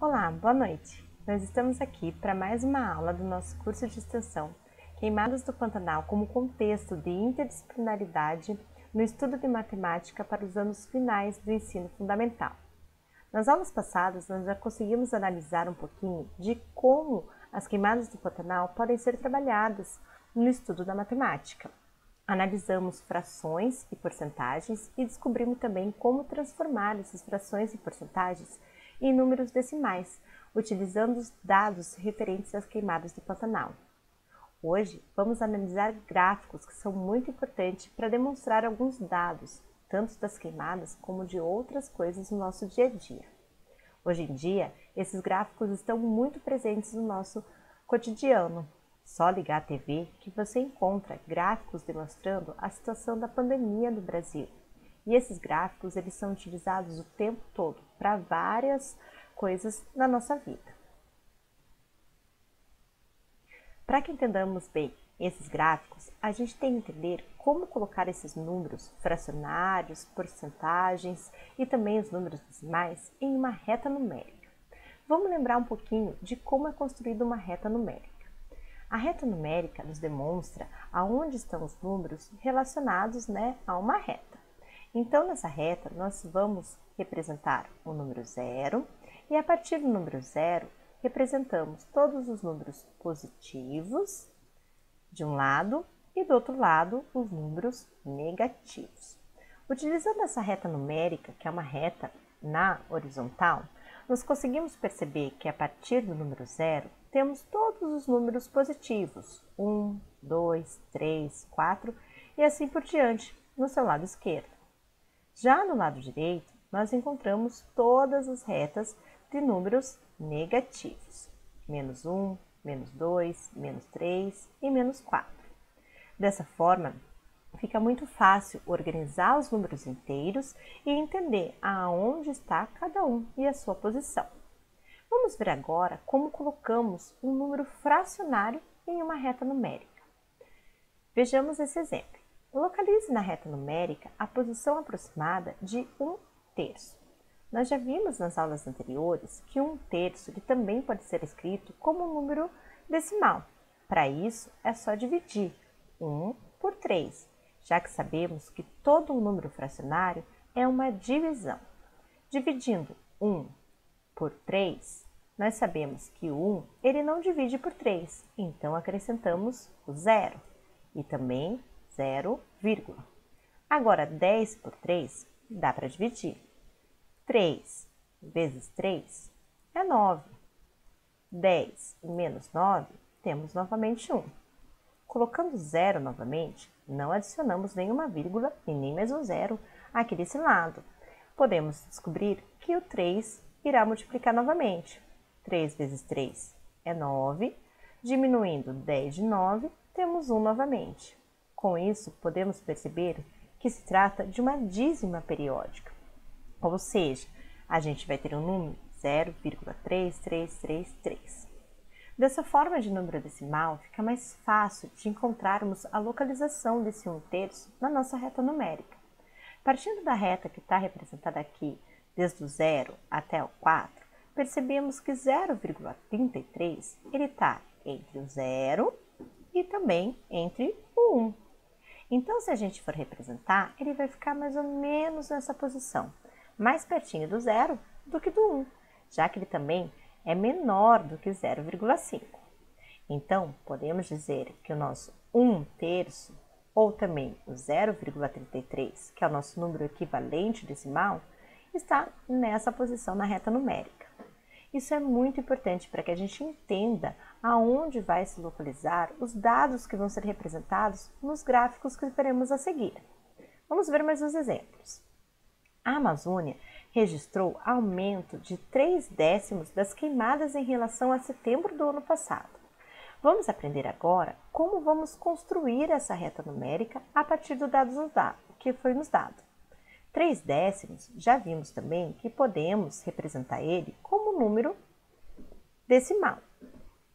Olá, boa noite! Nós estamos aqui para mais uma aula do nosso curso de extensão Queimadas do Pantanal como contexto de interdisciplinaridade no estudo de matemática para os anos finais do ensino fundamental. Nas aulas passadas, nós já conseguimos analisar um pouquinho de como as queimadas do Pantanal podem ser trabalhadas no estudo da matemática. Analisamos frações e porcentagens e descobrimos também como transformar essas frações e porcentagens em números decimais, utilizando os dados referentes às queimadas do Pantanal. Hoje, vamos analisar gráficos que são muito importantes para demonstrar alguns dados, tanto das queimadas como de outras coisas no nosso dia a dia. Hoje em dia, esses gráficos estão muito presentes no nosso cotidiano. Só ligar a TV que você encontra gráficos demonstrando a situação da pandemia no Brasil. E esses gráficos eles são utilizados o tempo todo para várias coisas na nossa vida. Para que entendamos bem esses gráficos, a gente tem que entender como colocar esses números fracionários, porcentagens e também os números decimais em uma reta numérica. Vamos lembrar um pouquinho de como é construída uma reta numérica. A reta numérica nos demonstra aonde estão os números relacionados, a uma reta. Então, nessa reta, nós vamos representar o número 0 e a partir do número 0, representamos todos os números positivos de um lado e do outro lado os números negativos. Utilizando essa reta numérica, que é uma reta na horizontal, nós conseguimos perceber que a partir do número 0, temos todos os números positivos, 1, 2, 3, 4 e assim por diante, no seu lado esquerdo. Já no lado direito, nós encontramos todas as retas de números negativos, menos 1, menos 2, menos 3 e menos 4. Dessa forma, fica muito fácil organizar os números inteiros e entender aonde está cada um e a sua posição. Vamos ver agora como colocamos um número fracionário em uma reta numérica. Vejamos esse exemplo. Localize na reta numérica a posição aproximada de 1/3. Nós já vimos nas aulas anteriores que 1/3 ele também pode ser escrito como um número decimal. Para isso, é só dividir 1 por 3, já que sabemos que todo um número fracionário é uma divisão. Dividindo 1 por 3, nós sabemos que o 1 ele não divide por 3, então acrescentamos o 0 e também 0, vírgula. Agora, 10 por 3 dá para dividir. 3 vezes 3 é 9. 10 menos 9, temos novamente 1. Colocando 0 novamente, não adicionamos nenhuma vírgula e nem mais um 0 aqui desse lado. Podemos descobrir que o 3 irá multiplicar novamente. 3 vezes 3 é 9. Diminuindo 10 de 9, temos 1 novamente. Com isso, podemos perceber que se trata de uma dízima periódica. Ou seja, a gente vai ter um número 0,3333. Dessa forma de número decimal, fica mais fácil de encontrarmos a localização desse 1/3 na nossa reta numérica. Partindo da reta que está representada aqui, desde o 0 até o 4, percebemos que 0,33 ele está entre o 0 e também entre o 1. Então, se a gente for representar, ele vai ficar mais ou menos nessa posição, mais pertinho do 0 do que do 1, já que ele também é menor do que 0,5. Então, podemos dizer que o nosso 1/3, ou também o 0,33, que é o nosso número equivalente decimal, está nessa posição na reta numérica. Isso é muito importante para que a gente entenda aonde vai se localizar os dados que vão ser representados nos gráficos que veremos a seguir. Vamos ver mais uns exemplos. A Amazônia registrou aumento de 3/10 das queimadas em relação a setembro do ano passado. Vamos aprender agora como vamos construir essa reta numérica a partir do que foi nos dado. 3/10, já vimos também que podemos representar ele como número decimal.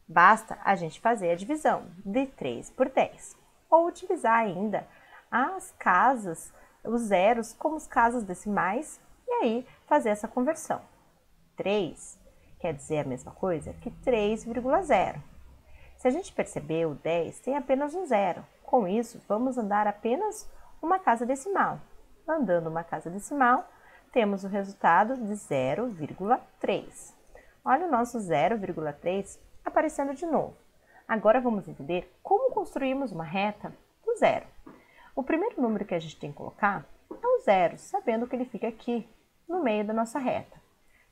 Basta a gente fazer a divisão de 3 por 10, ou utilizar ainda as casas, os zeros como as casas decimais e aí fazer essa conversão. 3 quer dizer a mesma coisa que 3,0. Se a gente perceber, o 10 tem apenas um zero. Com isso, vamos andar apenas uma casa decimal. Andando uma casa decimal, temos o resultado de 0,3. Olha o nosso 0,3 aparecendo de novo. Agora vamos entender como construímos uma reta do zero. O primeiro número que a gente tem que colocar é o zero, sabendo que ele fica aqui, no meio da nossa reta.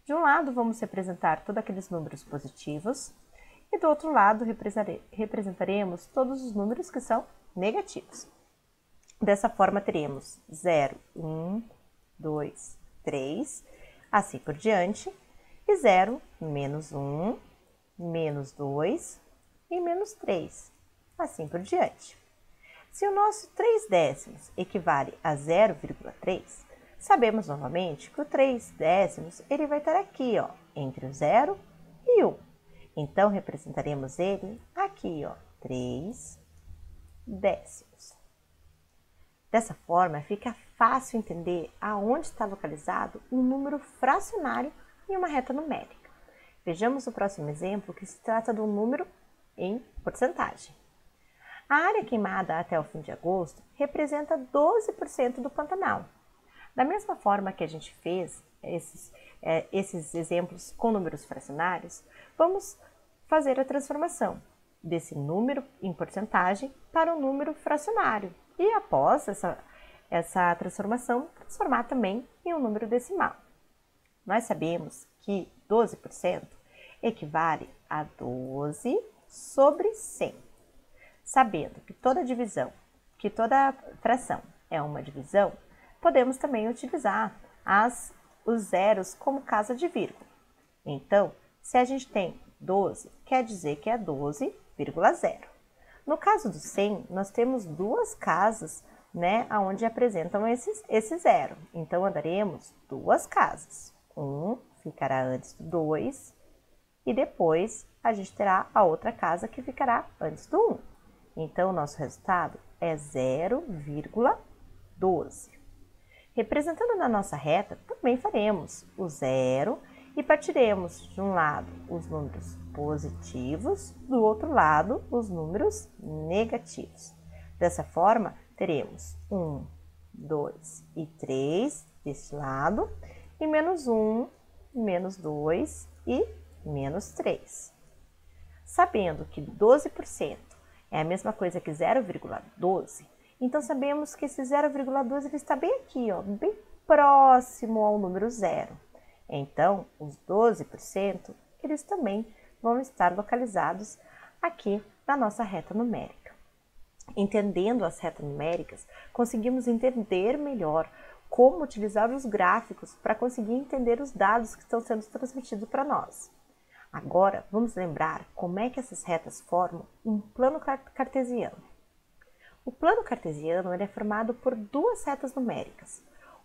De um lado, vamos representar todos aqueles números positivos e do outro lado, representaremos todos os números que são negativos. Dessa forma, teremos 0, 1, 2, 3, assim por diante, e 0, menos 1, menos 2 e menos 3, assim por diante. Se o nosso 3 décimos equivale a 0,3, sabemos novamente que o 3 décimos ele vai estar aqui, ó, entre o 0 e 1. Então, representaremos ele aqui, ó, 3 décimos. Dessa forma, fica fácil entender aonde está localizado um número fracionário em uma reta numérica. Vejamos o próximo exemplo, que se trata de um número em porcentagem. A área queimada até o fim de agosto representa 12% do Pantanal. Da mesma forma que a gente fez esses exemplos com números fracionários, vamos fazer a transformação desse número em porcentagem para um número fracionário e após essa transformação, transformar também em um número decimal. Nós sabemos que 12% equivale a 12 sobre 100. Sabendo que toda fração é uma divisão, podemos também utilizar os zeros como casa de vírgula. Então, se a gente tem 12, quer dizer que é 12,0. No caso do 100, nós temos duas casas, né, onde apresentam esse zero. Então, andaremos duas casas. Um ficará antes do 2 e depois a gente terá a outra casa que ficará antes do 1. Então, o nosso resultado é 0,12. Representando na nossa reta, também faremos o zero e partiremos de um lado os números positivos, do outro lado os números negativos. Dessa forma, teremos 1, 2 e 3 deste lado e menos 1, menos 2 e menos 3. Sabendo que 12% é a mesma coisa que 0,12, então sabemos que esse 0,12 ele está bem aqui, ó, bem próximo ao número zero. Então, os 12%, eles também vão estar localizados aqui na nossa reta numérica. Entendendo as retas numéricas, conseguimos entender melhor como utilizar os gráficos para conseguir entender os dados que estão sendo transmitidos para nós. Agora, vamos lembrar como é que essas retas formam um plano cartesiano. O plano cartesiano ele é formado por duas retas numéricas.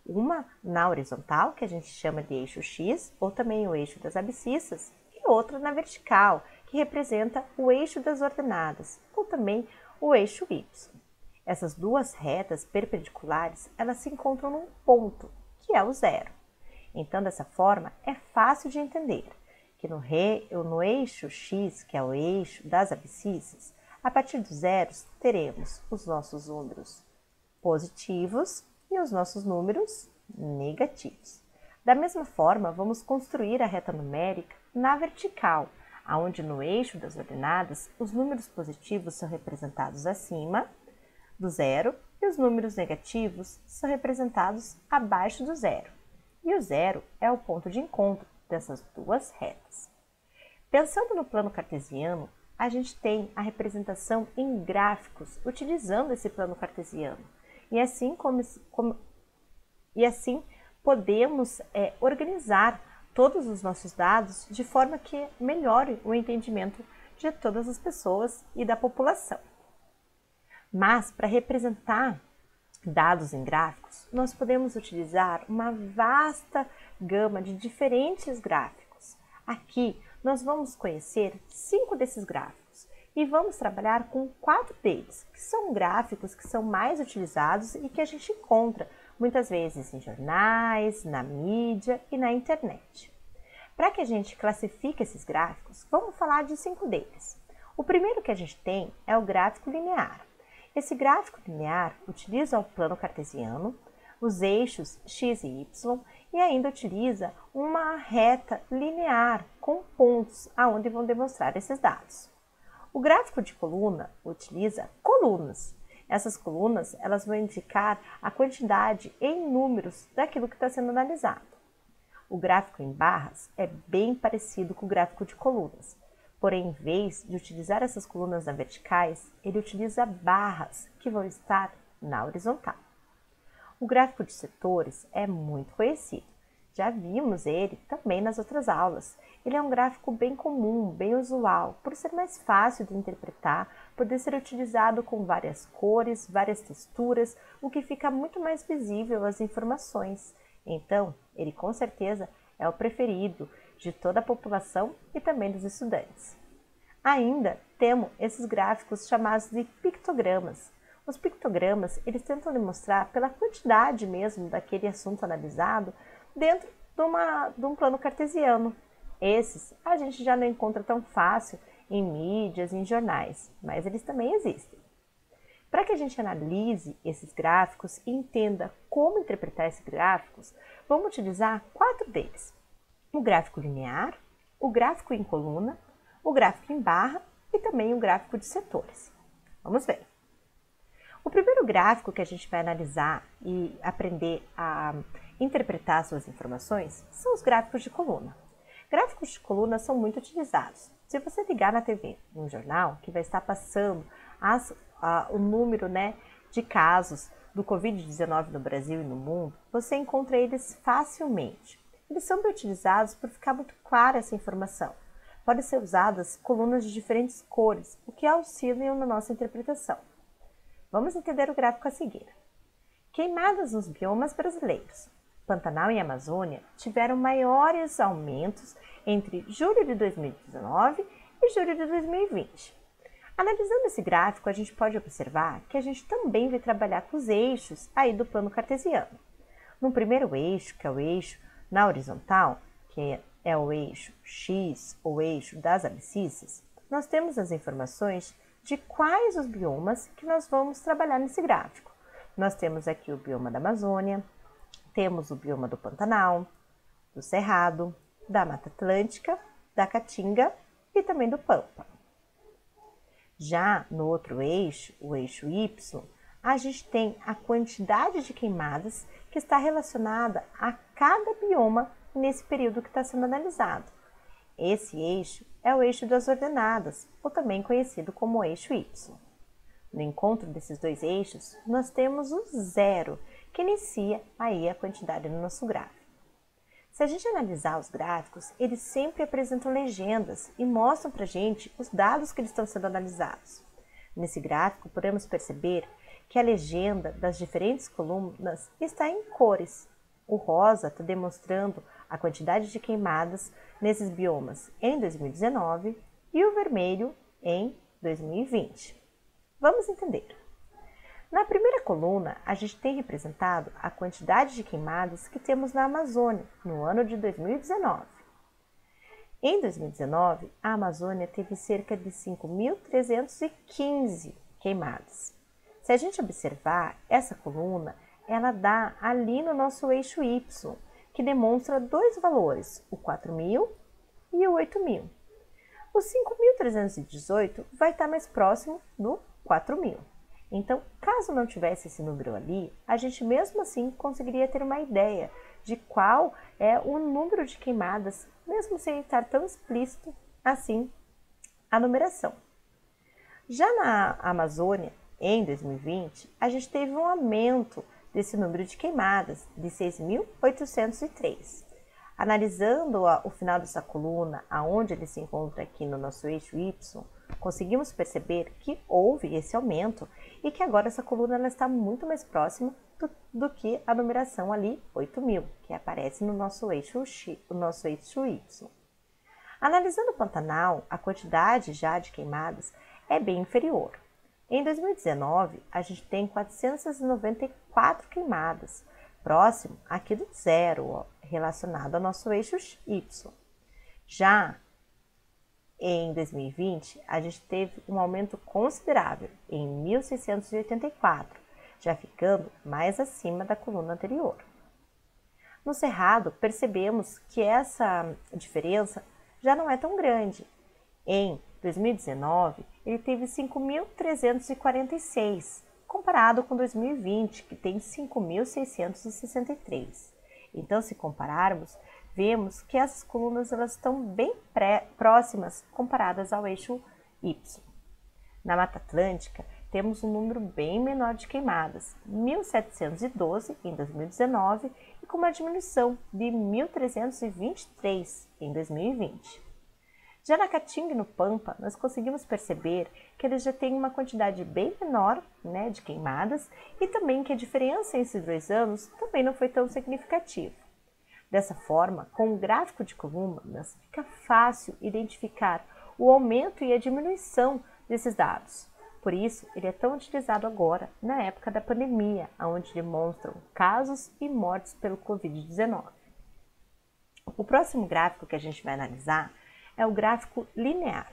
Uma na horizontal, que a gente chama de eixo X, ou também o eixo das abscissas, e outra na vertical, que representa o eixo das ordenadas, ou também o eixo Y. Essas duas retas perpendiculares, elas se encontram num ponto, que é o zero. Então, dessa forma, é fácil de entender que no eixo X, que é o eixo das abscissas, a partir dos zeros, teremos os nossos números positivos e os nossos números negativos. Da mesma forma, vamos construir a reta numérica na vertical, onde no eixo das ordenadas, os números positivos são representados acima do zero e os números negativos são representados abaixo do zero. E o zero é o ponto de encontro dessas duas retas. Pensando no plano cartesiano, a gente tem a representação em gráficos utilizando esse plano cartesiano. E assim podemos organizar todos os nossos dados de forma que melhore o entendimento de todas as pessoas e da população. Mas, para representar dados em gráficos, nós podemos utilizar uma vasta gama de diferentes gráficos. Aqui, nós vamos conhecer 5 desses gráficos e vamos trabalhar com 4 deles, que são gráficos que são mais utilizados e que a gente encontra muitas vezes em jornais, na mídia e na internet. Para que a gente classifique esses gráficos, vamos falar de 5 deles. O primeiro que a gente tem é o gráfico linear. Esse gráfico linear utiliza o plano cartesiano, os eixos x e y e ainda utiliza uma reta linear com pontos aonde vão demonstrar esses dados. O gráfico de coluna utiliza colunas. Essas colunas elas vão indicar a quantidade em números daquilo que está sendo analisado. O gráfico em barras é bem parecido com o gráfico de colunas, porém, em vez de utilizar essas colunas na verticais, ele utiliza barras que vão estar na horizontal. O gráfico de setores é muito conhecido. Já vimos ele também nas outras aulas. Ele é um gráfico bem comum, bem usual, por ser mais fácil de interpretar, poder ser utilizado com várias cores, várias texturas, o que fica muito mais visível as informações. Então, ele com certeza é o preferido de toda a população e também dos estudantes. Ainda temos esses gráficos chamados de pictogramas. Os pictogramas, eles tentam demonstrar pela quantidade mesmo daquele assunto analisado dentro de um plano cartesiano. Esses a gente já não encontra tão fácil em mídias, em jornais, mas eles também existem. Para que a gente analise esses gráficos e entenda como interpretar esses gráficos, vamos utilizar 4 deles. O gráfico linear, o gráfico em coluna, o gráfico em barra e também o gráfico de setores. Vamos ver. O primeiro gráfico que a gente vai analisar e aprender a interpretar suas informações são os gráficos de coluna. Gráficos de coluna são muito utilizados. Se você ligar na TV, num jornal, que vai estar passando o número de casos do Covid-19 no Brasil e no mundo, você encontra eles facilmente. Eles são bem utilizados por ficar muito clara essa informação. Podem ser usadas colunas de diferentes cores, o que auxilia na nossa interpretação. Vamos entender o gráfico a seguir. Queimadas nos biomas brasileiros. Pantanal e Amazônia tiveram maiores aumentos entre julho de 2019 e julho de 2020. Analisando esse gráfico, a gente pode observar que a gente também vai trabalhar com os eixos aí do plano cartesiano. No primeiro eixo, que é o eixo na horizontal, que é o eixo X, ou eixo das abscissas, nós temos as informações de quais os biomas que nós vamos trabalhar nesse gráfico. Nós temos aqui o bioma da Amazônia, temos o bioma do Pantanal, do Cerrado, da Mata Atlântica, da Caatinga e também do Pampa. Já no outro eixo, o eixo Y, a gente tem a quantidade de queimadas que está relacionada a cada bioma nesse período que está sendo analisado. Esse eixo é o eixo das ordenadas, ou também conhecido como eixo Y. No encontro desses dois eixos, nós temos o zero, que inicia aí a quantidade no nosso gráfico. Se a gente analisar os gráficos, eles sempre apresentam legendas e mostram para a gente os dados que eles estão sendo analisados. Nesse gráfico, podemos perceber que a legenda das diferentes colunas está em cores. O rosa está demonstrando a quantidade de queimadas nesses biomas em 2019 e o vermelho em 2020. Vamos entender. Na primeira coluna, a gente tem representado a quantidade de queimadas que temos na Amazônia no ano de 2019. Em 2019, a Amazônia teve cerca de 5.315 queimadas. Se a gente observar essa coluna, ela dá ali no nosso eixo Y, que demonstra dois valores, o 4.000 e o 8.000. O 5.318 vai estar mais próximo do 4.000. Então, caso não tivesse esse número ali, a gente mesmo assim conseguiria ter uma ideia de qual é o número de queimadas, mesmo sem estar tão explícito assim a numeração. Já na Amazônia, em 2020, a gente teve um aumento desse número de queimadas, de 6.803. Analisando o final dessa coluna, aonde ele se encontra aqui no nosso eixo Y, conseguimos perceber que houve esse aumento e que agora essa coluna ela está muito mais próxima do que a numeração ali 8.000, que aparece no nosso eixo X, o nosso eixo Y. Analisando o Pantanal, a quantidade já de queimadas é bem inferior. Em 2019, a gente tem 494 queimadas, próximo aqui do zero, relacionado ao nosso eixo Y. Já em 2020, a gente teve um aumento considerável em 1.684, já ficando mais acima da coluna anterior. No Cerrado, percebemos que essa diferença já não é tão grande. Em 2019, ele teve 5.346, comparado com 2020, que tem 5.663. Então, se compararmos, vemos que essas colunas elas estão bem próximas comparadas ao eixo Y. Na Mata Atlântica, temos um número bem menor de queimadas, 1.712 em 2019 e com uma diminuição de 1.323 em 2020. Já na Caatinga e no Pampa, nós conseguimos perceber que eles já têm uma quantidade bem menor, de queimadas e também que a diferença entre esses 2 anos também não foi tão significativa. Dessa forma, com o gráfico de colunas, fica fácil identificar o aumento e a diminuição desses dados. Por isso, ele é tão utilizado agora, na época da pandemia, onde demonstram casos e mortes pelo Covid-19. O próximo gráfico que a gente vai analisar é o gráfico linear.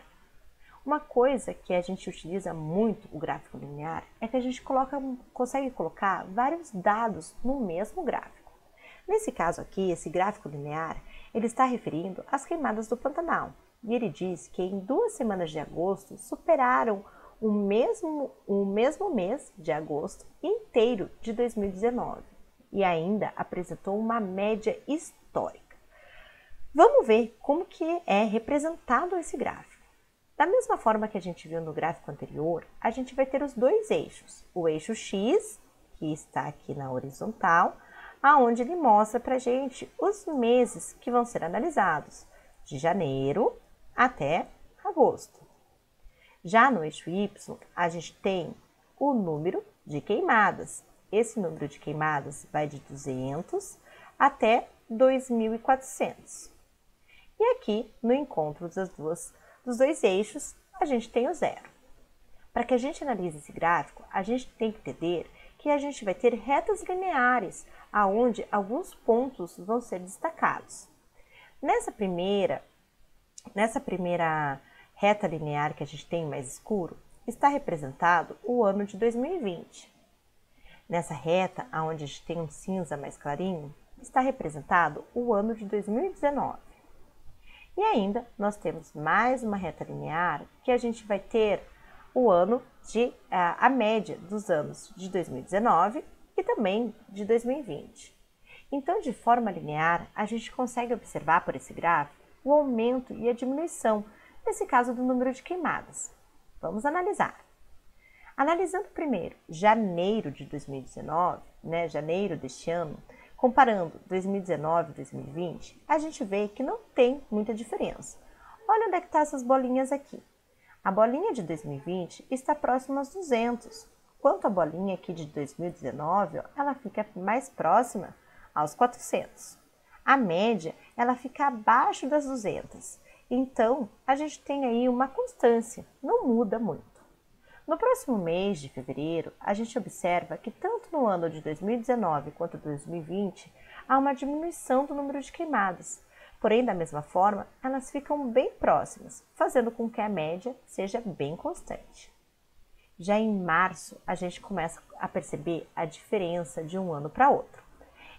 Uma coisa que a gente utiliza muito o gráfico linear é que a gente consegue colocar vários dados no mesmo gráfico. Nesse caso aqui, esse gráfico linear, ele está referindo às queimadas do Pantanal. E ele diz que em 2 semanas de agosto superaram o mesmo mês de agosto inteiro de 2019 e ainda apresentou uma média histórica. Vamos ver como que é representado esse gráfico. Da mesma forma que a gente viu no gráfico anterior, a gente vai ter os 2 eixos. O eixo X, que está aqui na horizontal, aonde ele mostra para a gente os meses que vão ser analisados, de janeiro até agosto. Já no eixo Y, a gente tem o número de queimadas. Esse número de queimadas vai de 200 até 2.400. E aqui, no encontro dos 2 eixos, a gente tem o zero. Para que a gente analise esse gráfico, a gente tem que entender que a gente vai ter retas lineares, aonde alguns pontos vão ser destacados. Nessa primeira reta linear que a gente tem mais escuro, está representado o ano de 2020. Nessa reta, onde a gente tem um cinza mais clarinho, está representado o ano de 2019. E ainda nós temos mais uma reta linear que a gente vai ter o ano a média dos anos de 2019 e também de 2020. Então, de forma linear, a gente consegue observar por esse gráfico o aumento e a diminuição, nesse caso do número de queimadas. Vamos analisar. Analisando primeiro janeiro de 2019, janeiro deste ano, comparando 2019 e 2020, a gente vê que não tem muita diferença. Olha onde é que estão essas bolinhas aqui. A bolinha de 2020 está próxima aos 200, enquanto a bolinha aqui de 2019, ela fica mais próxima aos 400. A média, ela fica abaixo das 200. Então, a gente tem aí uma constância, não muda muito. No próximo mês de fevereiro, a gente observa que tanto no ano de 2019 quanto 2020, há uma diminuição do número de queimadas. Porém, da mesma forma, elas ficam bem próximas, fazendo com que a média seja bem constante. Já em março, a gente começa a perceber a diferença de um ano para outro.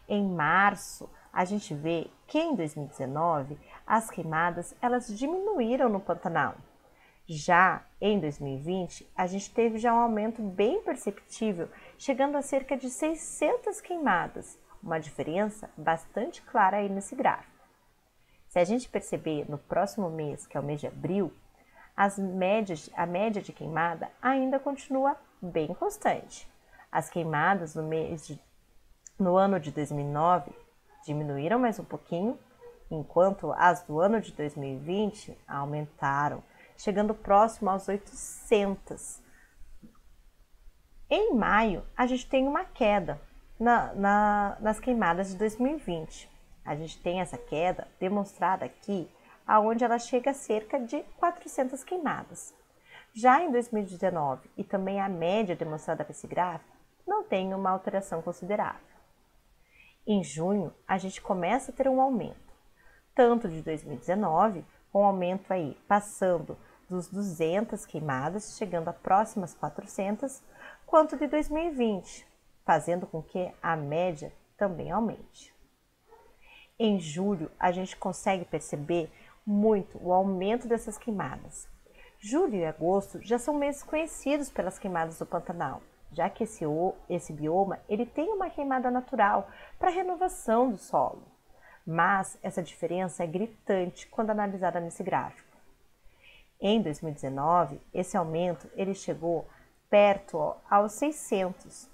Em março, a gente vê que em 2019, as queimadas elas diminuíram no Pantanal. Já em 2020, a gente teve já um aumento bem perceptível, chegando a cerca de 600 queimadas, uma diferença bastante clara aí nesse gráfico. Se a gente perceber no próximo mês, que é o mês de abril, a média de queimada ainda continua bem constante. As queimadas no ano de 2009 diminuíram mais um pouquinho, enquanto as do ano de 2020 aumentaram, chegando próximo aos 800. Em maio, a gente tem uma queda nas queimadas de 2020. A gente tem essa queda demonstrada aqui, onde ela chega a cerca de 400 queimadas. Já em 2019, e também a média demonstrada para esse gráfico, não tem uma alteração considerável. Em junho, a gente começa a ter um aumento. tanto de 2019, com aumento aí passando dos 200 queimadas, chegando a próximas 400, quanto de 2020, fazendo com que a média também aumente. Em julho, a gente consegue perceber muito o aumento dessas queimadas. Julho e agosto já são meses conhecidos pelas queimadas do Pantanal, já que esse bioma ele tem uma queimada natural para renovação do solo. Mas essa diferença é gritante quando analisada nesse gráfico. Em 2019, esse aumento ele chegou perto aos 600.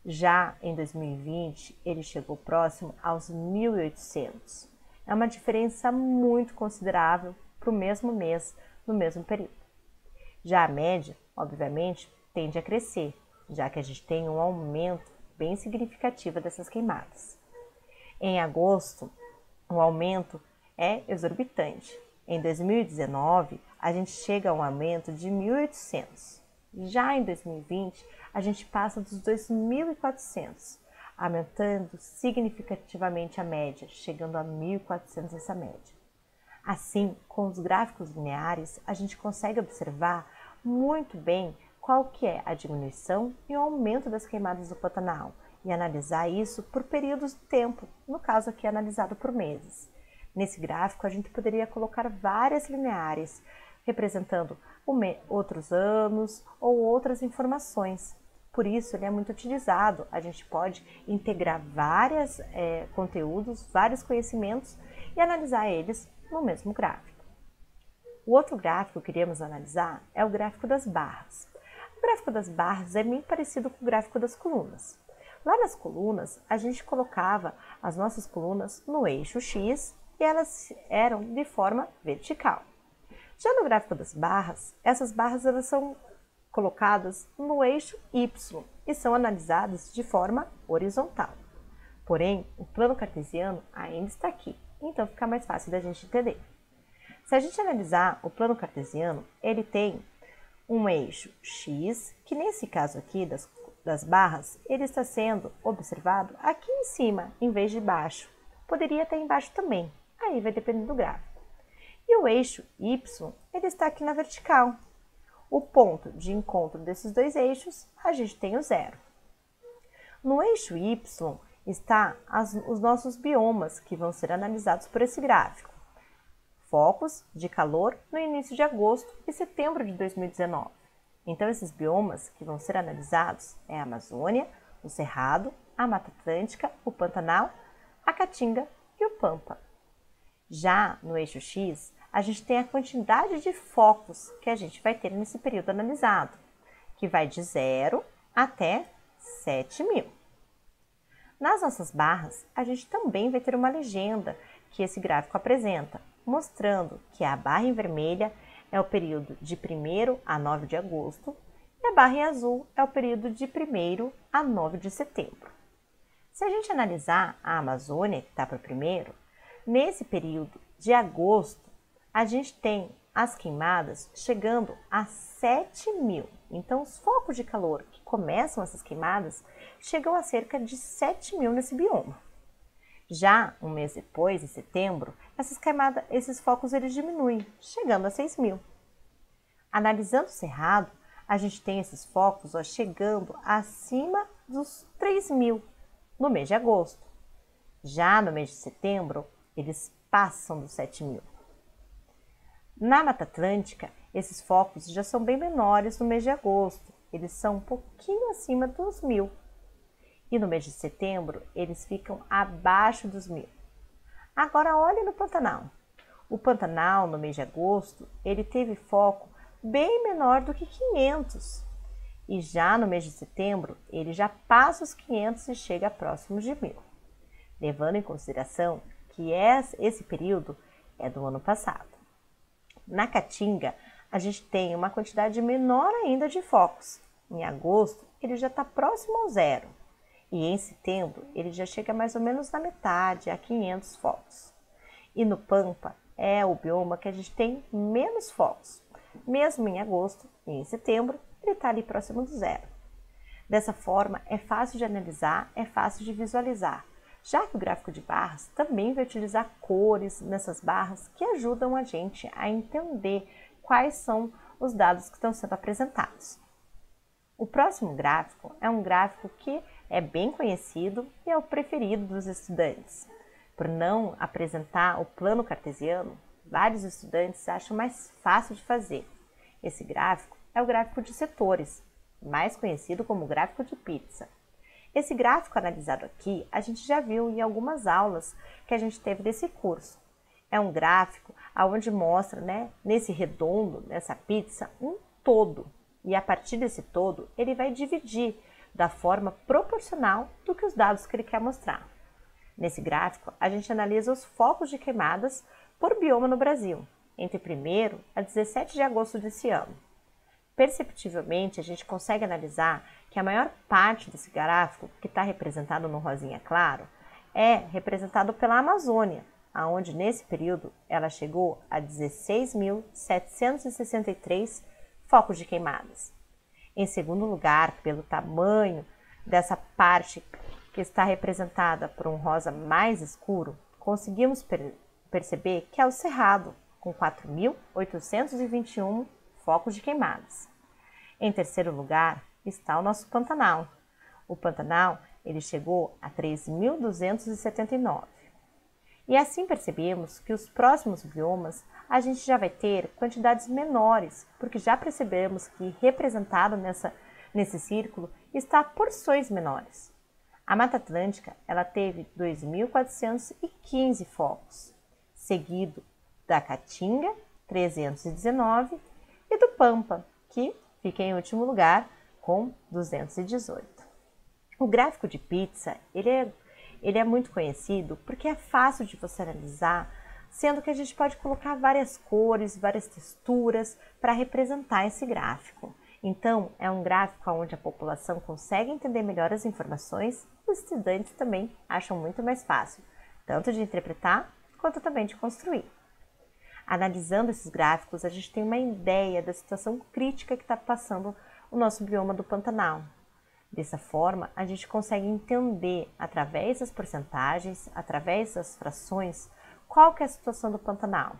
Já em 2020, ele chegou próximo aos 1.800. É uma diferença muito considerável para o mesmo mês, no mesmo período. Já a média, obviamente, tende a crescer, já que a gente tem um aumento bem significativo dessas queimadas. Em agosto, o aumento é exorbitante. Em 2019, a gente chega a um aumento de 1.800. Já em 2020, a gente passa dos 2.400, aumentando significativamente a média, chegando a 1.400 essa média. Assim, com os gráficos lineares, a gente consegue observar muito bem qual que é a diminuição e o aumento das queimadas do Pantanal e analisar isso por períodos de tempo, no caso aqui analisado por meses. Nesse gráfico, a gente poderia colocar várias lineares, representando outros anos ou outras informações. Por isso, ele é muito utilizado. A gente pode integrar vários conteúdos, vários conhecimentos e analisar eles no mesmo gráfico. O outro gráfico que queríamos analisar é o gráfico das barras. O gráfico das barras é bem parecido com o gráfico das colunas. Lá nas colunas, a gente colocava as nossas colunas no eixo X e elas eram de forma vertical. Já no gráfico das barras, essas barras elas são colocadas no eixo Y e são analisadas de forma horizontal. Porém, o plano cartesiano ainda está aqui, então fica mais fácil da gente entender. Se a gente analisar o plano cartesiano, ele tem um eixo X, que nesse caso aqui das barras, ele está sendo observado aqui em cima, em vez de baixo. Poderia estar embaixo também, aí vai depender do gráfico. E o eixo Y, ele está aqui na vertical. O ponto de encontro desses dois eixos, a gente tem o zero. No eixo Y está os nossos biomas, que vão ser analisados por esse gráfico. Focos de calor no início de agosto e setembro de 2019. Então, esses biomas que vão ser analisados é a Amazônia, o Cerrado, a Mata Atlântica, o Pantanal, a Caatinga e o Pampa. Já no eixo X, a gente tem a quantidade de focos que a gente vai ter nesse período analisado, que vai de 0 até 7.000. Nas nossas barras, a gente também vai ter uma legenda que esse gráfico apresenta, mostrando que a barra em vermelha é o período de 1º a 9 de agosto e a barra em azul é o período de 1º a 9 de setembro. Se a gente analisar a Amazônia, que está para o primeiro, nesse período de agosto, a gente tem as queimadas chegando a 7.000. Então, os focos de calor que começam essas queimadas chegam a cerca de 7.000 nesse bioma. Já um mês depois, em setembro, esses focos eles diminuem, chegando a 6.000. Analisando o Cerrado, a gente tem esses focos chegando acima dos 3.000 no mês de agosto. Já no mês de setembro, eles passam dos 7.000. Na Mata Atlântica, esses focos já são bem menores no mês de agosto, eles são um pouquinho acima dos 1.000. E no mês de setembro, eles ficam abaixo dos 1.000. Agora, olhe no Pantanal. O Pantanal, no mês de agosto, ele teve foco bem menor do que 500. E já no mês de setembro, ele já passa os 500 e chega próximo de 1.000. Levando em consideração que esse período é do ano passado. Na Caatinga, a gente tem uma quantidade menor ainda de focos. Em agosto, ele já está próximo ao zero. E em setembro, ele já chega mais ou menos na metade, a 500 focos. E no Pampa, é o bioma que a gente tem menos focos. Mesmo em agosto e em setembro, ele está ali próximo do zero. Dessa forma, é fácil de analisar, é fácil de visualizar, já que o gráfico de barras também vai utilizar cores nessas barras que ajudam a gente a entender quais são os dados que estão sendo apresentados. O próximo gráfico é um gráfico que é bem conhecido e é o preferido dos estudantes. Por não apresentar o plano cartesiano, vários estudantes acham mais fácil de fazer. Esse gráfico é o gráfico de setores, mais conhecido como gráfico de pizza. Esse gráfico analisado aqui, a gente já viu em algumas aulas que a gente teve desse curso. É um gráfico onde mostra, nesse redondo, nessa pizza, um todo. E a partir desse todo, ele vai dividir da forma proporcional do que os dados que ele quer mostrar. Nesse gráfico, a gente analisa os focos de queimadas por bioma no Brasil, entre 1º a 17 de agosto desse ano. Perceptivelmente, a gente consegue analisar que a maior parte desse gráfico, que está representado no rosinha claro, é representado pela Amazônia, onde nesse período ela chegou a 16.763 focos de queimadas. Em segundo lugar, pelo tamanho dessa parte que está representada por um rosa mais escuro, conseguimos perceber que é o Cerrado, com 4.821 focos de queimadas. Em terceiro lugar está o nosso Pantanal. O Pantanal ele chegou a 3.279. E assim percebemos que os próximos biomas a gente já vai ter quantidades menores, porque já percebemos que representado nesse círculo está porções menores. A Mata Atlântica ela teve 2.415 focos, seguido da Caatinga, 319, e do Pampa, que fica em último lugar, com 218. O gráfico de pizza, ele é muito conhecido porque é fácil de você analisar, sendo que a gente pode colocar várias cores, várias texturas para representar esse gráfico. Então, é um gráfico onde a população consegue entender melhor as informações e os estudantes também acham muito mais fácil, tanto de interpretar quanto também de construir. Analisando esses gráficos, a gente tem uma ideia da situação crítica que está passando o nosso bioma do Pantanal. Dessa forma, a gente consegue entender, através das porcentagens, através das frações, qual que é a situação do Pantanal.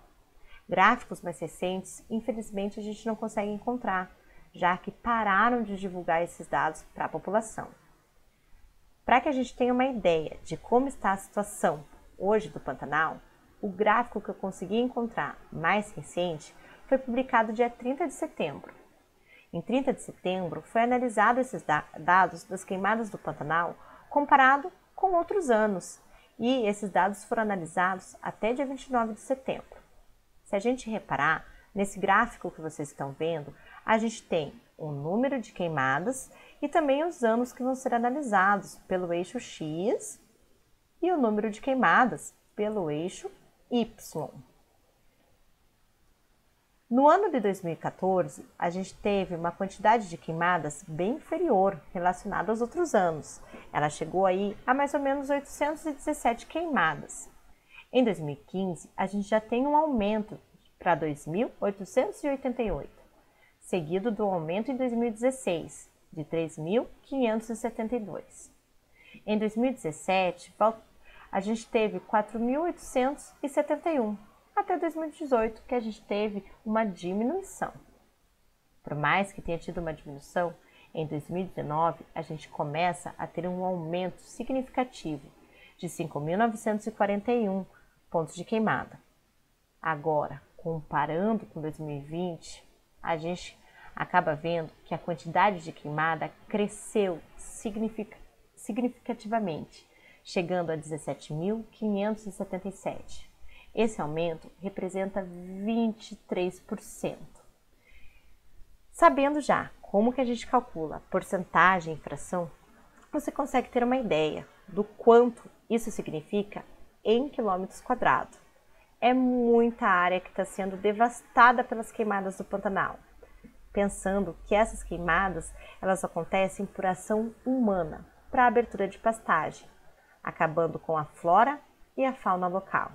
Gráficos mais recentes, infelizmente, a gente não consegue encontrar, já que pararam de divulgar esses dados para a população. Para que a gente tenha uma ideia de como está a situação hoje do Pantanal, o gráfico que eu consegui encontrar mais recente foi publicado dia 30 de setembro. Em 30 de setembro, foi analisado esses dados das queimadas do Pantanal comparado com outros anos, e esses dados foram analisados até dia 29 de setembro. Se a gente reparar, nesse gráfico que vocês estão vendo, a gente tem o número de queimadas e também os anos que vão ser analisados pelo eixo X e o número de queimadas pelo eixo Y. No ano de 2014, a gente teve uma quantidade de queimadas bem inferior relacionada aos outros anos. Ela chegou aí a mais ou menos 817 queimadas. Em 2015, a gente já tem um aumento para 2.888, seguido do aumento em 2016, de 3.572. Em 2017, a gente teve 4.871. Até 2018, que a gente teve uma diminuição. Por mais que tenha tido uma diminuição, em 2019 a gente começa a ter um aumento significativo de 5.941 pontos de queimada. Agora, comparando com 2020, a gente acaba vendo que a quantidade de queimada cresceu significativamente, chegando a 17.577. Esse aumento representa 23%. Sabendo já como que a gente calcula porcentagem e fração, você consegue ter uma ideia do quanto isso significa em quilômetros quadrados. É muita área que está sendo devastada pelas queimadas do Pantanal. Pensando que essas queimadas elas acontecem por ação humana, para a abertura de pastagem, acabando com a flora e a fauna local.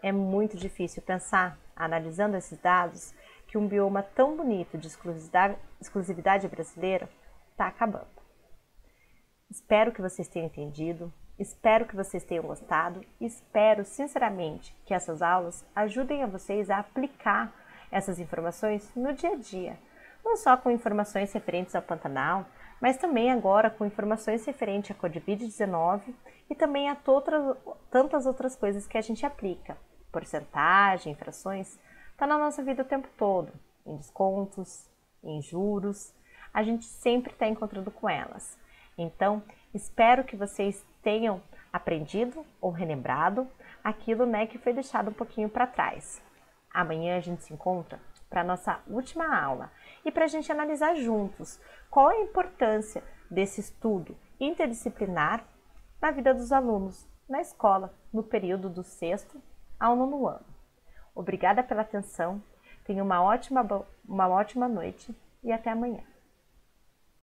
É muito difícil pensar, analisando esses dados, que um bioma tão bonito de exclusividade brasileira está acabando. Espero que vocês tenham entendido. Espero que vocês tenham gostado e espero sinceramente que essas aulas ajudem a vocês a aplicar essas informações no dia a dia. Não só com informações referentes ao Pantanal, mas também agora com informações referentes à Covid-19 e também a tantas outras coisas que a gente aplica. Porcentagem, frações, está na nossa vida o tempo todo, em descontos, em juros, a gente sempre está encontrando com elas. Então, espero que vocês tenham aprendido ou relembrado aquilo, que foi deixado um pouquinho para trás. Amanhã a gente se encontra para a nossa última aula e para a gente analisar juntos qual é a importância desse estudo interdisciplinar na vida dos alunos, na escola, no período do 6º ao 9º ano. Obrigada pela atenção, tenha uma ótima noite e até amanhã.